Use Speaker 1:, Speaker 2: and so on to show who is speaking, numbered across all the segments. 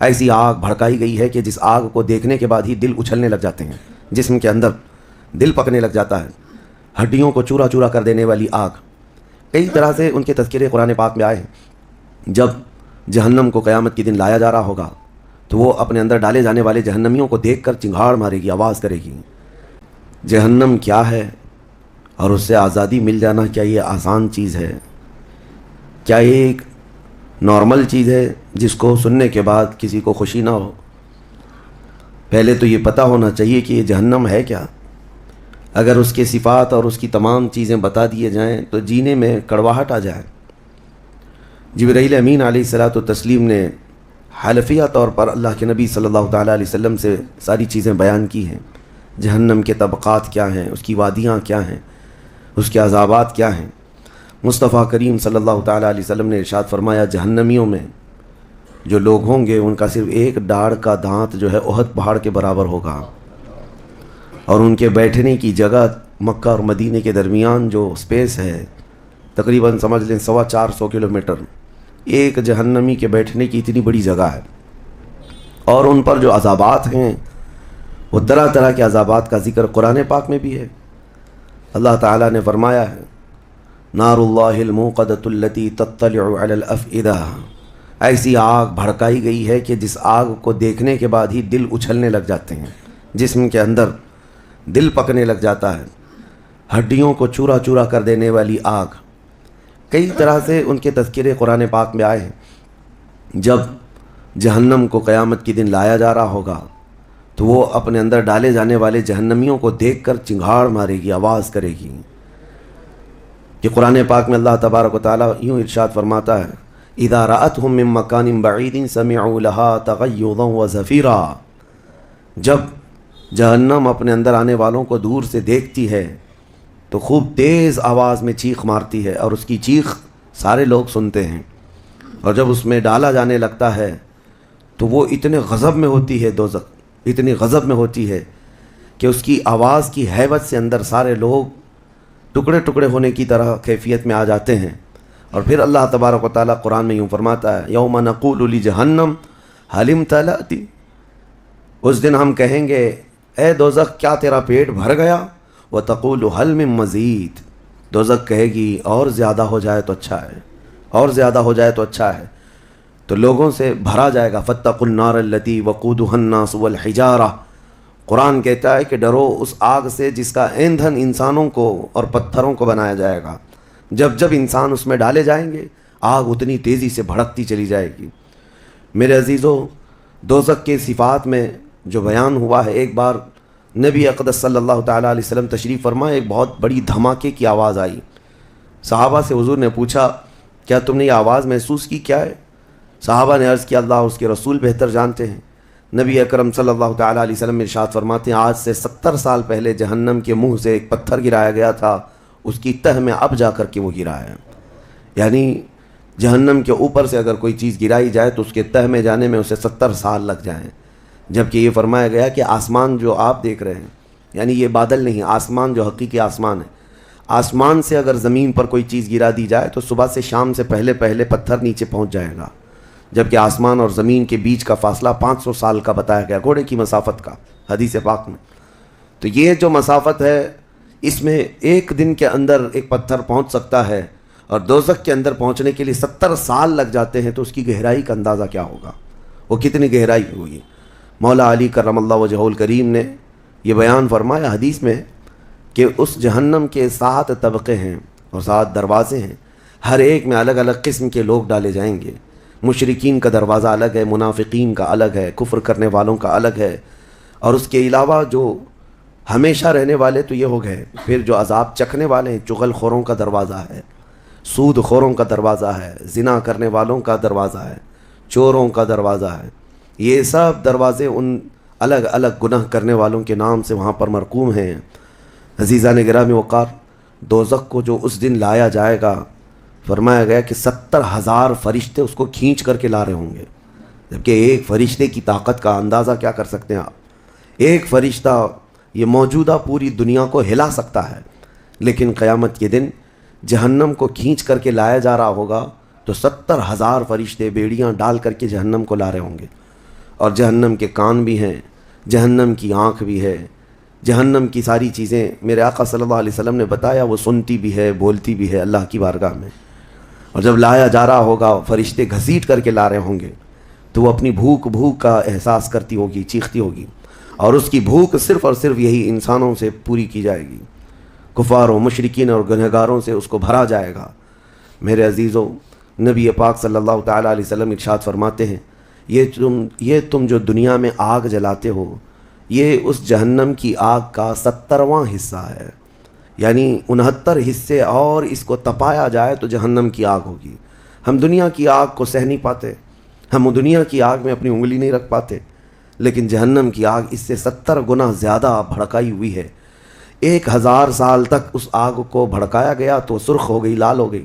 Speaker 1: ایسی آگ بھڑکائی گئی ہے کہ جس آگ کو دیکھنے کے بعد ہی دل اچھلنے لگ جاتے ہیں، جسم کے اندر دل پکنے لگ جاتا ہے، ہڈیوں کو چورا چورا کر دینے والی آگ۔ کئی طرح سے ان کے تذکرے قرآن پاک میں آئے ہیں۔ جب جہنم کو قیامت کے دن لایا جا رہا ہوگا تو وہ اپنے اندر ڈالے جانے والے جہنمیوں کو دیکھ کر چنگھاڑ مارے گی، آواز کرے گی، جہنم کیا ہے اور اس سے آزادی مل جانا کیا یہ آسان چیز ہے؟ کیا یہ ایک نارمل چیز ہے جس کو سننے کے بعد کسی کو خوشی نہ ہو؟ پہلے تو یہ پتہ ہونا چاہیے کہ یہ جہنم ہے کیا۔ اگر اس کے صفات اور اس کی تمام چیزیں بتا دیے جائیں تو جینے میں کڑواہٹ آ جائے۔ جبرائیل امین علیہ الصلاۃ والتسلیم نے حلفیہ طور پر اللہ کے نبی صلی اللہ تعالیٰ علیہ وسلم سے ساری چیزیں بیان کی ہیں۔ جہنم کے طبقات کیا ہیں، اس کی وادیاں کیا ہیں، اس کے عذابات کیا ہیں۔ مصطفیٰ کریم صلی اللہ تعالیٰ علیہ وسلم نے ارشاد فرمایا، جہنمیوں میں جو لوگ ہوں گے ان کا صرف ایک ڈاڑھ کا دانت جو ہے احد پہاڑ کے برابر ہوگا، اور ان کے بیٹھنے کی جگہ مکہ اور مدینے کے درمیان جو سپیس ہے تقریباً سمجھ لیں 450 کلومیٹر، ایک جہنمی کے بیٹھنے کی اتنی بڑی جگہ ہے۔ اور ان پر جو عذابات ہیں وہ طرح طرح کے عذابات کا ذکر قرآن پاک میں بھی ہے۔ اللہ تعالیٰ نے فرمایا ہے، نار اللہ الموقدۃ التی تطلع علی الافئدہ، ایسی آگ بھڑکائی گئی ہے کہ جس آگ کو دیکھنے کے بعد ہی دل اچھلنے لگ جاتے ہیں، جسم کے اندر دل پکنے لگ جاتا ہے، ہڈیوں کو چورا چورا کر دینے والی آگ۔ کئی طرح سے ان کے تذکرے قرآن پاک میں آئے ہیں۔ جب جہنم کو قیامت کے دن لایا جا رہا ہوگا تو وہ اپنے اندر ڈالے جانے والے جہنمیوں کو دیکھ کر چنگھاڑ مارے گی، آواز کرے گی۔ کہ قرآن پاک میں اللہ تبارک و تعالیٰ یوں ارشاد فرماتا ہے، اذا رأتهم من مکان بعید سمعوا لها تغیظا وزفیرا، جب جہنم اپنے اندر آنے والوں کو دور سے دیکھتی ہے تو خوب تیز آواز میں چیخ مارتی ہے، اور اس کی چیخ سارے لوگ سنتے ہیں۔ اور جب اس میں ڈالا جانے لگتا ہے تو وہ اتنے غضب میں ہوتی ہے، دوزخ اتنی غضب میں ہوتی ہے کہ اس کی آواز کی ہیبت سے اندر سارے لوگ ٹکڑے ٹکڑے ہونے کی طرح کیفیت میں آ جاتے ہیں۔ اور پھر اللہ تبارک و تعالیٰ قرآن میں یوں فرماتا ہے، یوم نقول لجہنم حل امتلأت، اس دن ہم کہیں گے اے دوزخ کیا تیرا پیٹ بھر گیا؟ وتقول حل من مزید، دوزخ کہے گی اور زیادہ ہو جائے تو اچھا ہے، اور زیادہ ہو جائے تو اچھا ہے۔ تو لوگوں سے بھرا جائے گا، فاتقوا النار التی وقودها الناس والحجارہ، قرآن کہتا ہے کہ ڈرو اس آگ سے جس کا ایندھن انسانوں کو اور پتھروں کو بنایا جائے گا۔ جب جب انسان اس میں ڈالے جائیں گے آگ اتنی تیزی سے بھڑکتی چلی جائے گی۔ میرے عزیزو، دوزخ کے صفات میں جو بیان ہوا ہے، ایک بار نبی اقدس صلی اللہ تعالیٰ علیہ وسلم تشریف فرمائے، ایک بہت بڑی دھماکے کی آواز آئی۔ صحابہ سے حضور نے پوچھا، کیا تم نے یہ آواز محسوس کی، کیا ہے؟ صحابہ نے عرض کیا، اللہ اس کے رسول بہتر جانتے ہیں۔ نبی اکرم صلی اللہ تعالیٰ علیہ وسلم ارشاد فرماتے ہیں، آج سے 70 سال پہلے جہنم کے منہ سے ایک پتھر گرایا گیا تھا، اس کی تہ میں اب جا کر کے وہ گرا ہے۔ یعنی جہنم کے اوپر سے اگر کوئی چیز گرائی جائے تو اس کے تہ میں جانے میں اسے 70 سال لگ جائیں۔ جبکہ یہ فرمایا گیا کہ آسمان جو آپ دیکھ رہے ہیں، یعنی یہ بادل نہیں، آسمان جو حقیقی آسمان ہے، آسمان سے اگر زمین پر کوئی چیز گرا دی جائے تو صبح سے شام سے پہلے پہلے پتھر نیچے پہنچ جائے گا۔ جبکہ آسمان اور زمین کے بیچ کا فاصلہ 500 سال کا بتایا گیا، گھوڑے کی مسافت کا، حدیث پاک میں۔ تو یہ جو مسافت ہے، اس میں ایک دن کے اندر ایک پتھر پہنچ سکتا ہے، اور دوزخ کے اندر پہنچنے کے لیے 70 سال لگ جاتے ہیں، تو اس کی گہرائی کا اندازہ کیا ہوگا، وہ کتنی گہرائی ہوگی۔ مولا علی کرم اللہ وجہہ الکریم نے یہ بیان فرمایا حدیث میں کہ اس جہنم کے 7 طبقے ہیں اور 7 دروازے ہیں، ہر ایک میں الگ الگ قسم کے لوگ ڈالے جائیں گے۔ مشرکین کا دروازہ الگ ہے، منافقین کا الگ ہے، کفر کرنے والوں کا الگ ہے، اور اس کے علاوہ جو ہمیشہ رہنے والے تو یہ ہو گئے، پھر جو عذاب چکھنے والے ہیں، چغل خوروں کا دروازہ ہے، سود خوروں کا دروازہ ہے، زنا کرنے والوں کا دروازہ ہے، چوروں کا دروازہ ہے۔ یہ سب دروازے ان الگ الگ گناہ کرنے والوں کے نام سے وہاں پر مرقوم ہیں۔ عزیزان گرامی وقار، دوزخ کو جو اس دن لایا جائے گا، فرمایا گیا کہ 70,000 فرشتے اس کو کھینچ کر کے لا رہے ہوں گے، جبکہ ایک فرشتے کی طاقت کا اندازہ کیا کر سکتے ہیں آپ؟ ایک فرشتہ یہ موجودہ پوری دنیا کو ہلا سکتا ہے، لیکن قیامت کے دن جہنم کو کھینچ کر کے لایا جا رہا ہوگا تو 70,000 فرشتے بیڑیاں ڈال کر کے جہنم کو لا رہے ہوں گے۔ اور جہنم کے کان بھی ہیں، جہنم کی آنکھ بھی ہے، جہنم کی ساری چیزیں میرے آقا صلی اللہ علیہ وسلم نے بتایا، وہ سنتی بھی ہے، بولتی بھی ہے اللہ کی بارگاہ میں۔ اور جب لایا جا رہا ہوگا، فرشتے گھسیٹ کر کے لا رہے ہوں گے، تو وہ اپنی بھوک کا احساس کرتی ہوگی، چیختی ہوگی، اور اس کی بھوک صرف اور صرف یہی انسانوں سے پوری کی جائے گی، کفاروں، مشرکین اور گنہگاروں سے اس کو بھرا جائے گا۔ میرے عزیزوں، نبی پاک صلی اللہ تعالیٰ علیہ وسلم ارشاد فرماتے ہیں، یہ تم جو دنیا میں آگ جلاتے ہو، یہ اس جہنم کی آگ کا 70واں حصہ ہے، یعنی 69 حصے اور اس کو تپایا جائے تو جہنم کی آگ ہوگی۔ ہم دنیا کی آگ کو سہ نہیں پاتے، ہم دنیا کی آگ میں اپنی انگلی نہیں رکھ پاتے، لیکن جہنم کی آگ اس سے 70 گنا زیادہ بھڑکائی ہوئی ہے۔ 1000 سال تک اس آگ کو بھڑکایا گیا تو سرخ ہو گئی، لال ہو گئی۔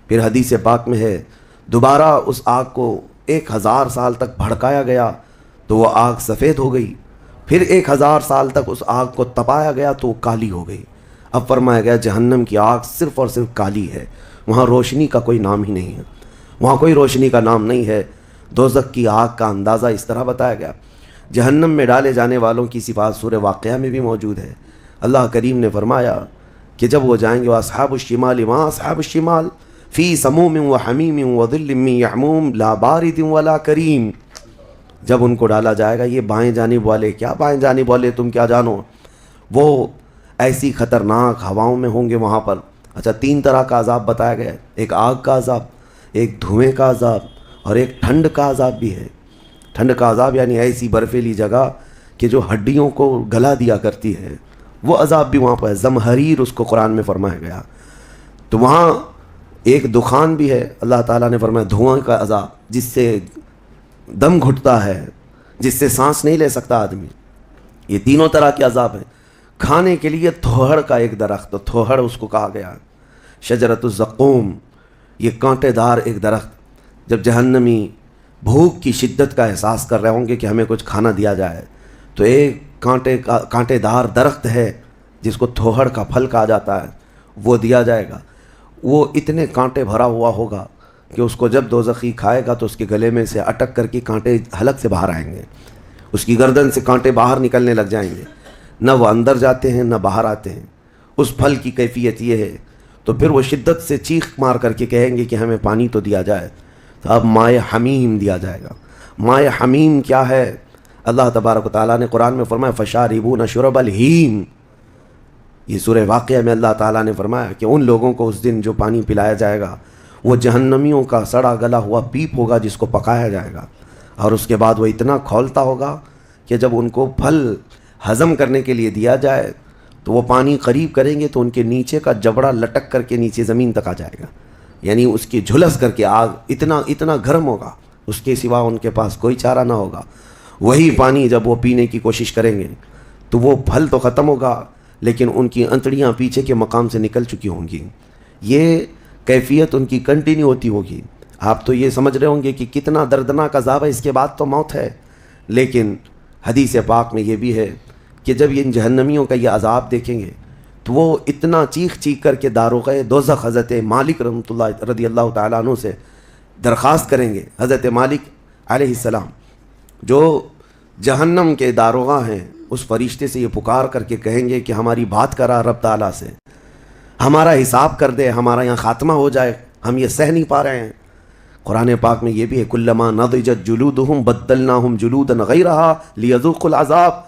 Speaker 1: پھر حدیث پاک میں ہے دوبارہ اس آگ کو 1000 سال تک بھڑکایا گیا تو وہ آگ سفید ہو گئی۔ پھر 1000 سال تک اس آگ کو تپایا گیا تو وہ کالی ہو گئی۔ اب فرمایا گیا جہنم کی آگ صرف اور صرف کالی ہے، وہاں روشنی کا کوئی نام ہی نہیں ہے، وہاں کوئی روشنی کا نام نہیں ہے۔ دوزخ کی آگ کا اندازہ اس طرح بتایا گیا۔ جہنم میں ڈالے جانے والوں کی صفات سورہ واقعہ میں بھی موجود ہے۔ اللہ کریم نے فرمایا کہ جب وہ جائیں گے اصحاب الشمال ما اصحاب الشمال فی سموم و حمیم و ظل من یعموم لا بارد ولا کریم۔ جب ان کو ڈالا جائے گا، یہ بائیں جانب والے، کیا بائیں جانب والے تم کیا جانو، وہ ایسی خطرناک ہواؤں میں ہوں گے وہاں پر۔ اچھا، 3 طرح کا عذاب بتایا گیا ہے، ایک آگ کا عذاب، ایک دھوئیں کا عذاب، اور ایک ٹھنڈ کا عذاب بھی ہے۔ ٹھنڈ کا عذاب یعنی ایسی برفیلی جگہ کہ جو ہڈیوں کو گلا دیا کرتی ہے، وہ عذاب بھی وہاں پر ہے۔ زمہریر اس کو قرآن میں فرمایا گیا۔ تو وہاں ایک دخان بھی ہے، اللہ تعالیٰ نے فرمایا دھواں کا عذاب، جس سے دم گھٹتا ہے، جس سے سانس نہیں لے سکتا آدمی۔ یہ تینوں طرح کے عذاب ہیں۔ کھانے کے لیے تھوہڑ کا ایک درخت، تھوہڑ اس کو کہا گیا، شجرۃ الزقوم، یہ کانٹے دار ایک درخت۔ جب جہنمی بھوک کی شدت کا احساس کر رہے ہوں گے کہ ہمیں کچھ کھانا دیا جائے، تو ایک کانٹے دار درخت ہے جس کو تھوہڑ کا پھل کہا جاتا ہے، وہ دیا جائے گا۔ وہ اتنے کانٹے بھرا ہوا ہوگا کہ اس کو جب دوزخی کھائے گا تو اس کے گلے میں سے اٹک کر کے کانٹے حلق سے باہر آئیں گے، اس کی گردن سے کانٹے باہر نکلنے لگ جائیں گے، نہ وہ اندر جاتے ہیں نہ باہر آتے ہیں۔ اس پھل کی کیفیت یہ ہے، تو پھر وہ شدت سے چیخ مار کر کے کہیں گے کہ ہمیں پانی تو دیا جائے، تو اب مائع حمیم دیا جائے گا۔ مائع حمیم کیا ہے؟ اللہ تبارک و تعالیٰ نے قرآن میں فرمایا فشاربون شرب الہیم۔ یہ سورہ واقعہ میں اللہ تعالیٰ نے فرمایا کہ ان لوگوں کو اس دن جو پانی پلایا جائے گا وہ جہنمیوں کا سڑا گلا ہوا پیپ ہوگا جس کو پکایا جائے گا، اور اس کے بعد وہ اتنا کھولتا ہوگا کہ جب ان کو پھل ہضم کرنے کے لیے دیا جائے تو وہ پانی قریب کریں گے تو ان کے نیچے کا جبڑا لٹک کر کے نیچے زمین تک آ جائے گا، یعنی اس کی جھلس کر کے آگ اتنا گرم ہوگا، اس کے سوا ان کے پاس کوئی چارہ نہ ہوگا۔ وہی پانی جب وہ پینے کی کوشش کریں گے تو وہ پھل تو ختم ہوگا لیکن ان کی انتڑیاں پیچھے کے مقام سے نکل چکی ہوں گی۔ یہ کیفیت ان کی کنٹینیو ہوتی ہوگی۔ آپ تو یہ سمجھ رہے ہوں گے کہ کتنا دردناک عذاب ہے، اس کے بعد تو موت ہے، لیکن حدیث پاک میں یہ بھی ہے کہ جب ان جہنمیوں کا یہ عذاب دیکھیں گے تو وہ اتنا چیخ کر کے داروغ دوزخ حضرت مالک رحمۃ اللہ رضی اللہ تعالیٰ عنہ سے درخواست کریں گے۔ حضرت مالک علیہ السلام جو جہنم کے داروغہ ہیں، اس فرشتے سے یہ پکار کر کے کہیں گے کہ ہماری بات کرا رب تعالیٰ سے، ہمارا حساب کر دے، ہمارا یہاں خاتمہ ہو جائے، ہم یہ سہ نہیں پا رہے ہیں۔ قرآن پاک میں یہ بھی ہے کلما نضجت جلودہم بدلناہم جلودا غیرہا لیذوقوا العذاب۔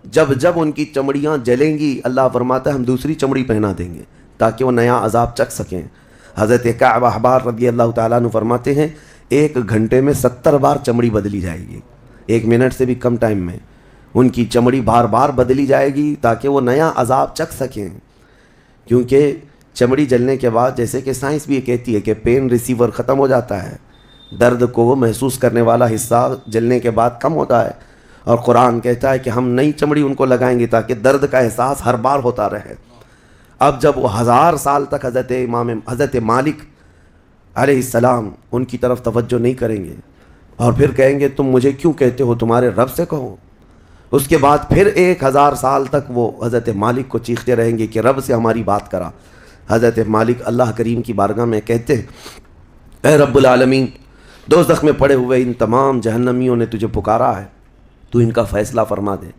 Speaker 1: جب ان کی چمڑیاں جلیں گی، اللہ فرماتا ہے ہم دوسری چمڑی پہنا دیں گے تاکہ وہ نیا عذاب چکھ سکیں۔ حضرت کعب احبار رضی اللہ تعالیٰ عنہ فرماتے ہیں 1 گھنٹے میں 70 بار چمڑی بدلی جائے گی، 1 منٹ سے بھی کم ٹائم میں ان کی چمڑی بار بار بدلی جائے گی تاکہ وہ نیا عذاب چکھ سکیں۔ کیونکہ چمڑی جلنے کے بعد، جیسے کہ سائنس بھی یہ کہتی ہے کہ پین ریسیور ختم ہو جاتا ہے، درد کو وہ محسوس کرنے والا حصہ جلنے کے بعد کم ہوتا ہے، اور قرآن کہتا ہے کہ ہم نئی چمڑی ان کو لگائیں گے تاکہ درد کا احساس ہر بار ہوتا رہے۔ اب جب وہ 1000 سال تک حضرت مالک علیہ السلام ان کی طرف توجہ نہیں کریں گے اور پھر کہیں گے تم مجھے کیوں کہتے ہو، تمہارے رب سے کہو، اس کے بعد پھر 1000 سال تک وہ حضرت مالک کو چیختے رہیں گے کہ رب سے ہماری بات کرا۔ حضرت مالک اللہ کریم کی بارگاہ میں کہتے ہیں اے رب العالمین، دوزخ میں پڑے ہوئے ان تمام جہنمیوں نے تجھے پکارا ہے، تو ان کا فیصلہ فرما دے۔